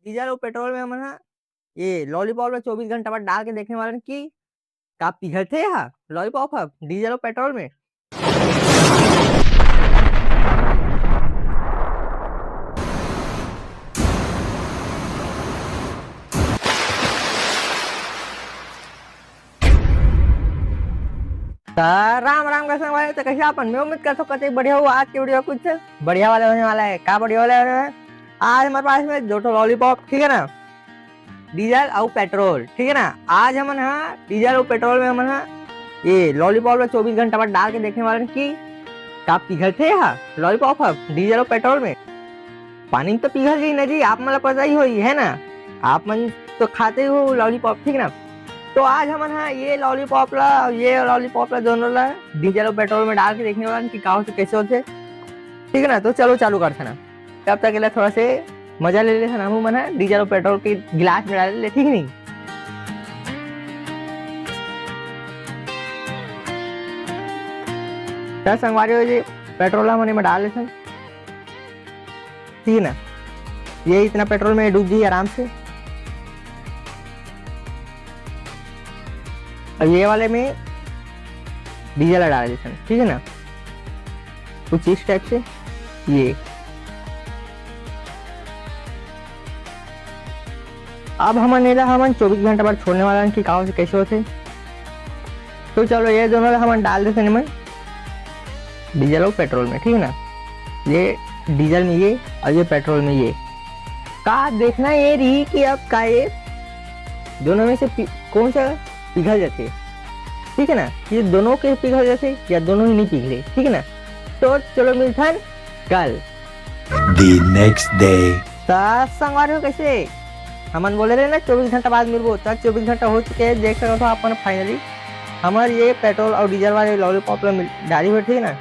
Diesel और petrol में हम ना ये लॉलीपॉप में 24 घंटा बाद डाल के देखने वाले कि का पिघलते हैं लॉलीपॉप अब डीजल और पेट्रोल में। तो राम राम का संग वाले तो कैसे अपन मैं उम्मीद कर सकते बढ़िया हो। आज की वीडियो कुछ बढ़िया वाला होने वाला है। क्या बढ़िया वाला है? आज हमारे पास में दो लॉलीपॉप, ठीक है ना, डीजल और पेट्रोल, ठीक है ना। आज हम ना डीजल और पेट्रोल में हम ना ये लॉलीपॉप में 24 घंटा बाद डाल के देखने वाले कि का पिघलते हैं लॉलीपॉप अब डीजल और पेट्रोल में। पानी तो पिघल गई ना जी, आप मतलब पता ही होगी है ना, आप मन तो खाते हो लॉलीपॉप, ठीक है ना। तो आज हम ना ये लॉलीपॉप ला दोनों ला डीजल और पेट्रोल में डाल के देखने वाला कि कहाँ से कैसे होते, ठीक है ना। तो चलो चालू करते ना, तब तक के लिए थोड़ा से मजा ले लेते ना। हम मना डीजल और पेट्रोल के गिलास में डाल ले, ठीक नहीं। क्या संगवारी हो जी, पेट्रोल हम में डाल लेते, ठीक है ना। ये इतना पेट्रोल में डूब जी आराम से। और ये वाले में डीजल डाल देते हैं, ठीक है ना, कुछ इस टाइप से। ये अब हमन 24 घंटा बाद छोड़ने वाला कि कहाँ से कैसे होते। तो चलो ये दोनों हम डाल देते हैं डीजल और पेट्रोल में, ठीक है ना। ये डीजल में ये और ये पेट्रोल में ये। का देखना ये रही कि अब का ये दोनों में से कौन सा पिघल जाते, ठीक है ना। ये दोनों के पिघल जाते या दोनों ही नहीं पिघले, ठीक है ना। तो चलो मिलते हैं कल। The next day. संगवारी हो कैसे हमन बोले रहे ना 24 घंटा बाद मिलबो, तो 24 घंटा हो चुके हैं। देख सकते हो अपन फाइनली हमारे ये पेट्रोल और डीजल वाले लॉलीपॉप डाली हुई, ठीक है ना।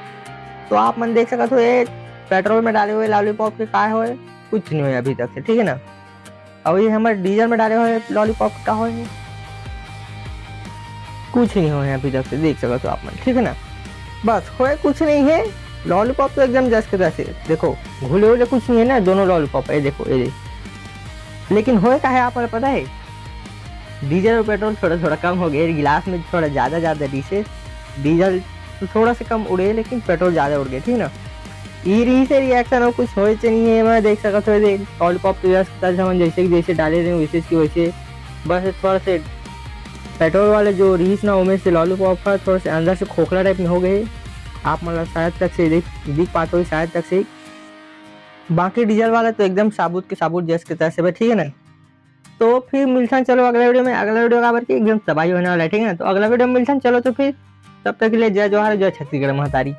तो आप मन देख सकते हो ये पेट्रोल में डाले हुए लॉलीपॉप के का हुए कुछ नहीं हुए अभी तक से, ठीक है ना। और ये हमारे डीजल में डाले हुए लॉलीपॉप का हुए कुछ नहीं हुए अभी तक से, देख सकते हो आप मन, ठीक है ना। बस हुए कुछ नहीं है। लॉलीपॉप तो एकदम जस्ट के जैसे देखो घुले हुए कुछ नहीं है ना, दोनों लॉलीपॉप ये देखो ये। लेकिन होए का है आप पता है, डीजल और पेट्रोल थोड़ा थोड़ा कम हो गए, गिलास में थोड़ा ज्यादा डिशेस। डीजल तो थोड़ा से कम उड़े लेकिन पेट्रोल ज्यादा उड़ गए, ठीक ना। ये रही से रिएक्शन और कुछ हो नहीं है। मैं देख सकता हूँ लॉलीपॉप तो जैसे डाले रहे वैसे की वैसे। बस थोड़ा से पेट्रोल वाले जो रीस ना उनमें से लॉलीपॉप का थोड़ा से अंदर से खोखला टाइप में हो गए। आप मतलब शायद तक से दिख पाते हो शायद तक से। बाकी डीजल वाला तो एकदम साबुत के साबुत जैसे की तरह से, ठीक है ना। तो फिर मिलते हैं चलो अगला वीडियो में। अगला वीडियो का की एकदम तबाही होने वाला है, ठीक है ना। तो अगला वीडियो में मिलते हैं चलो। तो फिर तब तक के लिए जय जवाहर, जय छत्तीसगढ़ महतारी।